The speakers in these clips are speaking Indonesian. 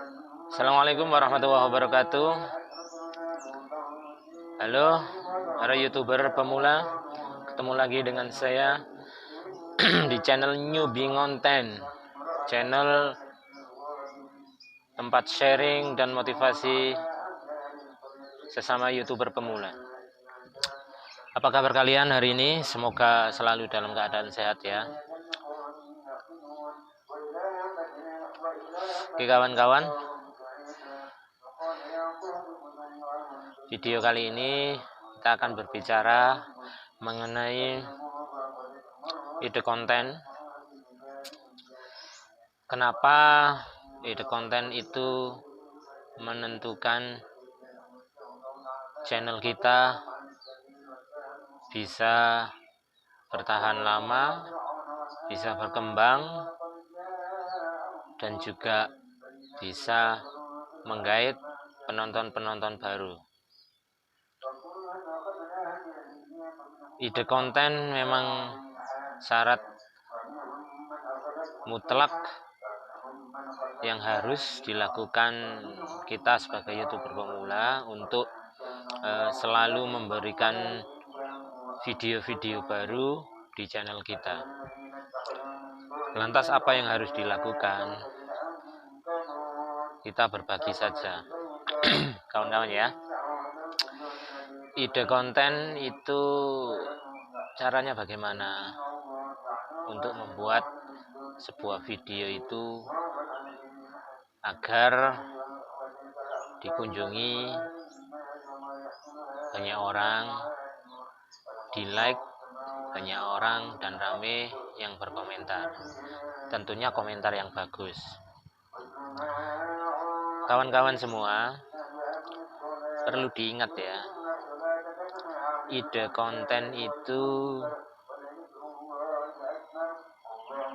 Assalamualaikum warahmatullahi wabarakatuh. Halo, para YouTuber pemula. Ketemu lagi dengan saya di channel Newbie Content, channel tempat sharing dan motivasi sesama YouTuber pemula. Apa kabar kalian hari ini? Semoga selalu dalam keadaan sehat ya. Oke kawan-kawan, video kali ini kita akan berbicara mengenai ide konten. Kenapa ide konten itu menentukan channel kita bisa bertahan lama, bisa berkembang, dan juga bisa menggait penonton-penonton baru. Ide konten memang syarat mutlak yang harus dilakukan kita sebagai YouTuber pemula untuk selalu memberikan video-video baru di channel kita. Lantas apa yang harus dilakukan? Kita berbagi saja kawan-kawan ya. Ide konten itu caranya bagaimana untuk membuat sebuah video itu agar dikunjungi banyak orang, di like banyak orang, dan rame yang berkomentar. Tentunya komentar yang bagus. Kawan-kawan semua, perlu diingat ya, ide konten itu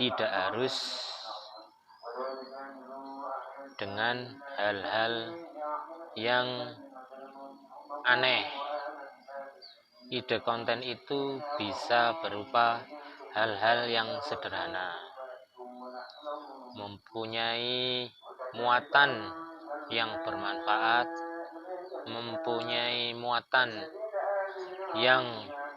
tidak harus dengan hal-hal yang aneh. Ide konten itu bisa berupa hal-hal yang sederhana, mempunyai muatan yang bermanfaat, mempunyai muatan yang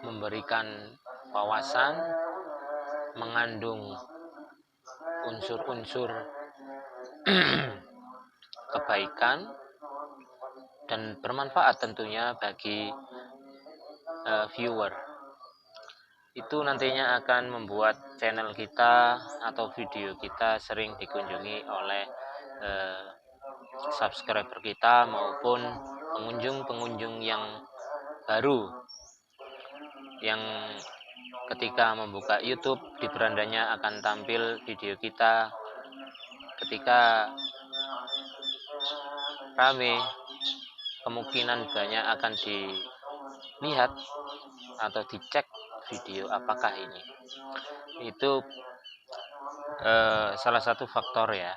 memberikan wawasan, mengandung unsur-unsur kebaikan, dan bermanfaat tentunya bagi viewer. Itu nantinya akan membuat channel kita atau video kita sering dikunjungi oleh subscriber kita maupun pengunjung-pengunjung yang baru yang ketika membuka YouTube di berandanya akan tampil video kita. Ketika rame, kemungkinan banyak akan dilihat atau dicek video apakah ini. Itu salah satu faktor ya.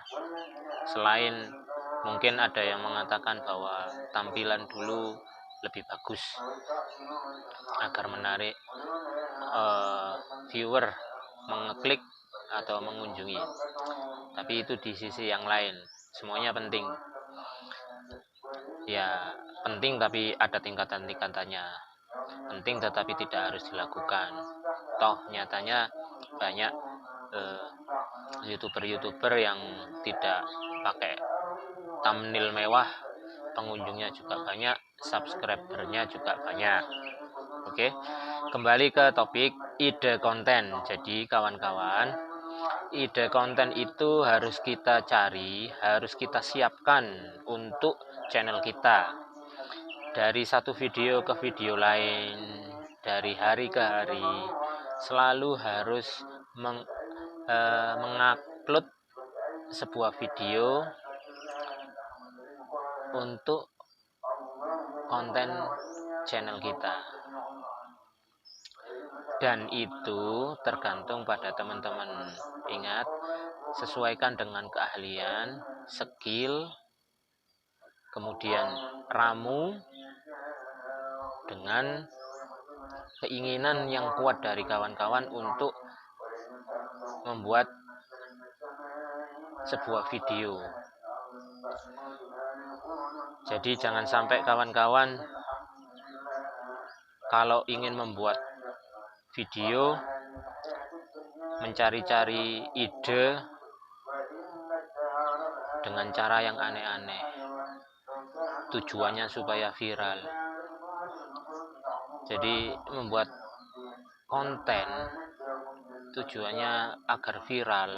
Selain mungkin ada yang mengatakan bahwa tampilan dulu lebih bagus agar menarik viewer mengeklik atau mengunjungi. Tapi itu di sisi yang lain. Semuanya penting. Ya, penting tapi ada tingkatan-tingkatannya. Penting tetapi tidak harus dilakukan. Toh nyatanya banyak YouTuber yang tidak pakai thumbnail mewah, pengunjungnya juga banyak, subscribernya juga banyak. Oke, kembali ke topik ide konten. Jadi kawan-kawan, ide konten itu harus kita cari, harus kita siapkan untuk channel kita. Dari satu video ke video lain, dari hari ke hari, selalu harus mengupload sebuah video untuk konten channel kita. Dan itu tergantung pada teman-teman. Ingat, sesuaikan dengan keahlian, skill, kemudian ramu, dengan keinginan yang kuat dari kawan-kawan untuk membuat sebuah video. Jadi jangan sampai kawan-kawan kalau ingin membuat video mencari-cari ide dengan cara yang aneh-aneh, tujuannya supaya viral. Jadi membuat konten tujuannya agar viral,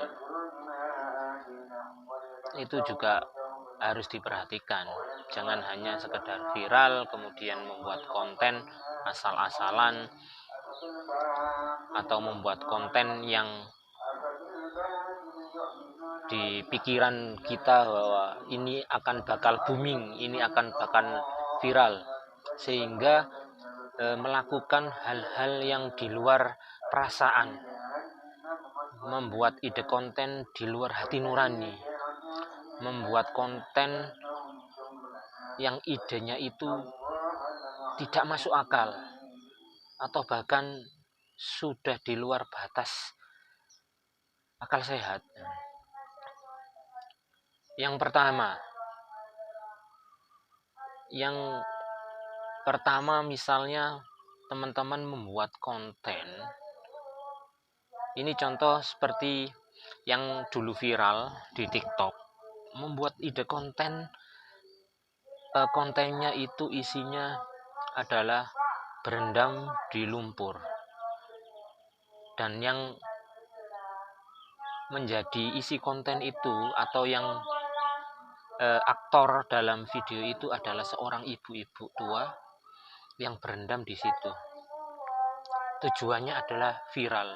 itu juga harus diperhatikan. Jangan hanya sekedar viral kemudian membuat konten asal-asalan atau membuat konten yang di pikiran kita bahwa ini akan bakal booming, ini akan bakal viral, sehingga melakukan hal-hal yang di luar perasaan, membuat ide konten di luar hati nurani, membuat konten yang idenya itu tidak masuk akal atau bahkan sudah di luar batas akal sehat. Yang pertama misalnya teman-teman membuat konten, ini contoh seperti yang dulu viral di TikTok, membuat ide konten, kontennya itu isinya adalah berendam di lumpur, dan yang menjadi isi konten itu atau yang aktor dalam video itu adalah seorang ibu-ibu tua yang berendam di situ. Tujuannya adalah viral,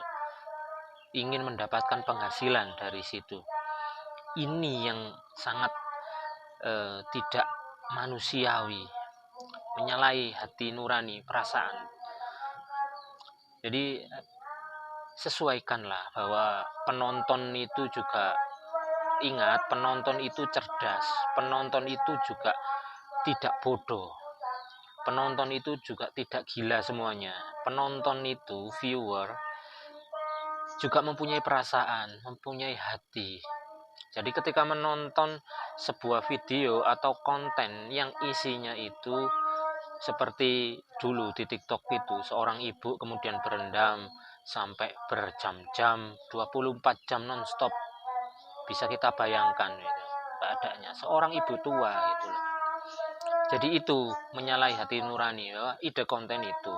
ingin mendapatkan penghasilan dari situ. Ini yang sangat tidak manusiawi, menyalahi hati nurani, perasaan. Jadi sesuaikanlah bahwa penonton itu juga, ingat, penonton itu cerdas, penonton itu juga tidak bodoh, penonton itu juga tidak gila semuanya. Penonton itu, viewer, juga mempunyai perasaan, mempunyai hati. Jadi ketika menonton sebuah video atau konten yang isinya itu seperti dulu di TikTok itu, seorang ibu kemudian berendam sampai berjam-jam, 24 jam non-stop, bisa kita bayangkan itu keadaannya seorang ibu tua itu loh. Jadi itu menyalahi hati nurani. Ya. Ide konten itu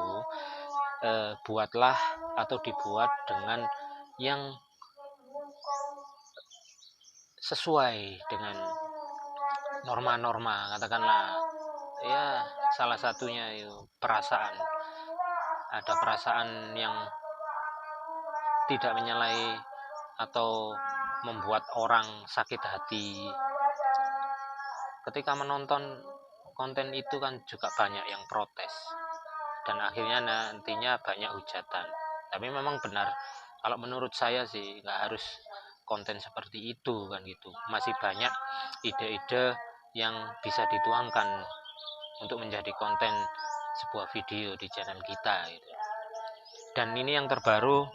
buatlah atau dibuat dengan yang sesuai dengan norma-norma, katakanlah ya, salah satunya itu perasaan. Ada perasaan yang tidak menyalahi atau membuat orang sakit hati. Ketika menonton konten itu kan juga banyak yang protes, dan akhirnya nantinya banyak hujatan. Tapi memang benar, kalau menurut saya sih nggak harus konten seperti itu kan gitu. Masih banyak ide-ide yang bisa dituangkan untuk menjadi konten sebuah video di channel kita gitu. Dan ini yang terbaru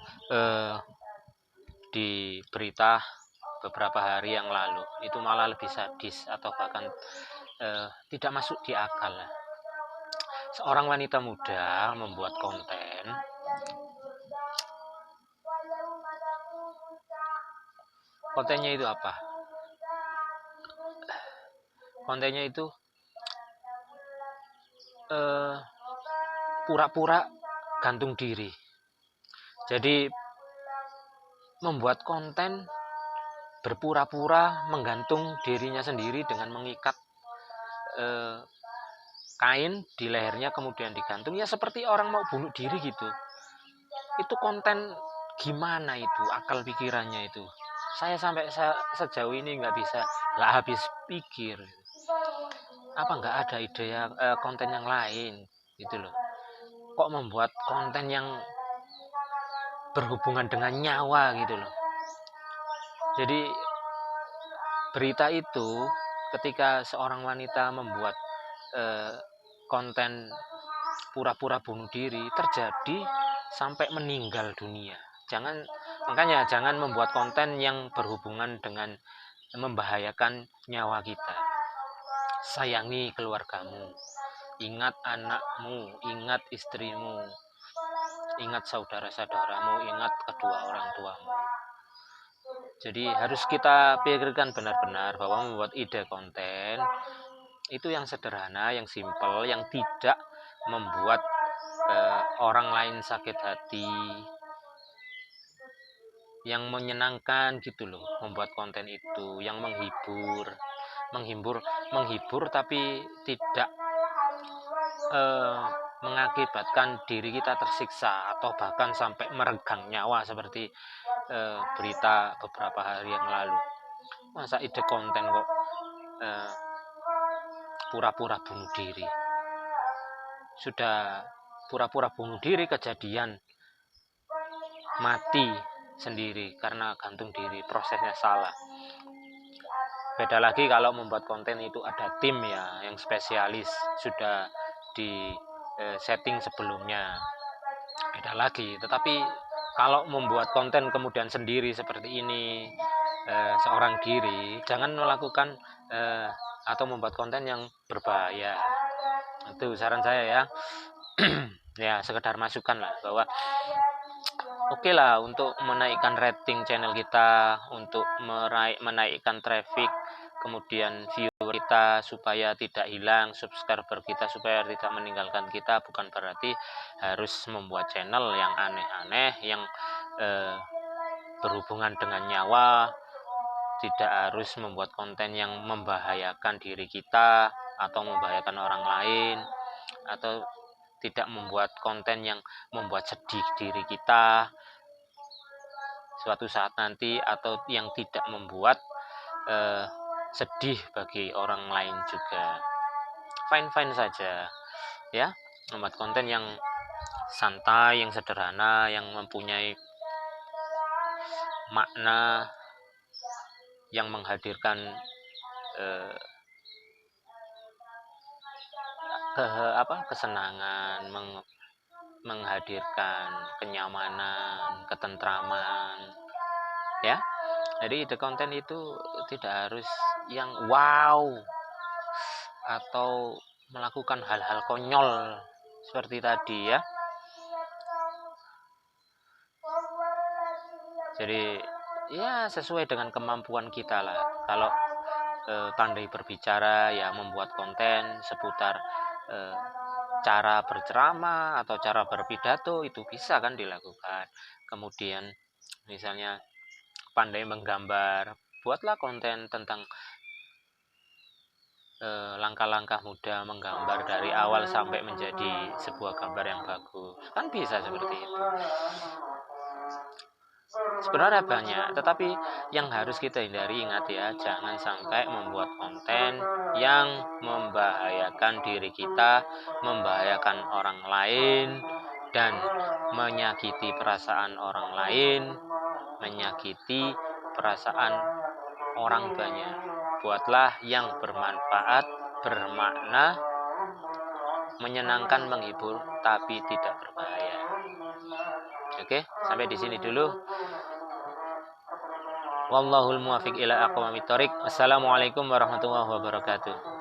di berita beberapa hari yang lalu, itu malah lebih sadis atau bahkan tidak masuk di akal. Seorang wanita muda membuat konten, kontennya itu apa? Kontennya itu pura-pura gantung diri. Jadi membuat konten berpura-pura menggantung dirinya sendiri dengan mengikat kain di lehernya kemudian digantung, ya seperti orang mau bunuh diri gitu. Itu konten gimana itu akal pikirannya itu? Saya sampai sejauh ini nggak habis pikir. Apa nggak ada ide konten yang lain gitu loh? Kok membuat konten yang berhubungan dengan nyawa gitu loh? Jadi berita itu ketika seorang wanita membuat konten pura-pura bunuh diri, terjadi sampai meninggal dunia. Makanya jangan membuat konten yang berhubungan dengan membahayakan nyawa kita. sayangi keluargamu, ingat anakmu, ingat istrimu, ingat saudara-saudaramu, ingat kedua orang tuamu. Jadi harus kita pikirkan benar-benar bahwa membuat ide konten itu yang sederhana, yang simpel, yang tidak membuat orang lain sakit hati, yang menyenangkan gitu loh. Membuat konten itu yang menghibur tapi tidak mengakibatkan diri kita tersiksa atau bahkan sampai meregang nyawa seperti berita beberapa hari yang lalu. Masa ide konten kok pura-pura bunuh diri, sudah pura-pura bunuh diri kejadian mati sendiri karena gantung diri, prosesnya salah. Beda lagi kalau membuat konten itu ada tim ya yang spesialis, sudah di setting sebelumnya, beda lagi. Tetapi kalau membuat konten kemudian sendiri seperti ini, seorang diri, jangan melakukan atau membuat konten yang berbahaya. Itu saran saya ya. Ya sekedar masukan lah bahwa oke lah untuk menaikkan rating channel kita, untuk menaikkan traffic, kemudian viewer kita supaya tidak hilang, subscriber kita supaya tidak meninggalkan kita, bukan berarti harus membuat channel yang aneh-aneh, yang berhubungan dengan nyawa. Tidak harus membuat konten yang membahayakan diri kita atau membahayakan orang lain, atau tidak membuat konten yang membuat sedih diri kita suatu saat nanti, atau yang tidak membuat sedih bagi orang lain juga. Fine saja ya, membuat konten yang santai, yang sederhana, yang mempunyai makna, yang menghadirkan kesenangan, menghadirkan kenyamanan, ketentraman ya. Jadi ide konten itu tidak harus yang wow atau melakukan hal-hal konyol seperti tadi ya. Jadi ya sesuai dengan kemampuan kita lah. Kalau pandai berbicara ya membuat konten seputar cara berceramah atau cara berpidato, itu bisa kan dilakukan. Kemudian misalnya pandai menggambar, buatlah konten tentang langkah-langkah mudah menggambar dari awal sampai menjadi sebuah gambar yang bagus, kan bisa seperti itu. Sebenarnya banyak, tetapi yang harus kita hindari, ingat ya, jangan sampai membuat konten yang membahayakan diri kita, membahayakan orang lain, dan menyakiti perasaan orang lain, menyakiti perasaan orang banyak. Buatlah yang bermanfaat, bermakna, menyenangkan, menghibur, tapi tidak berbahaya. Oke, sampai di sini dulu. Wallahul muwaffiq ila aqwamit thoriq. Assalamualaikum warahmatullahi wabarakatuh.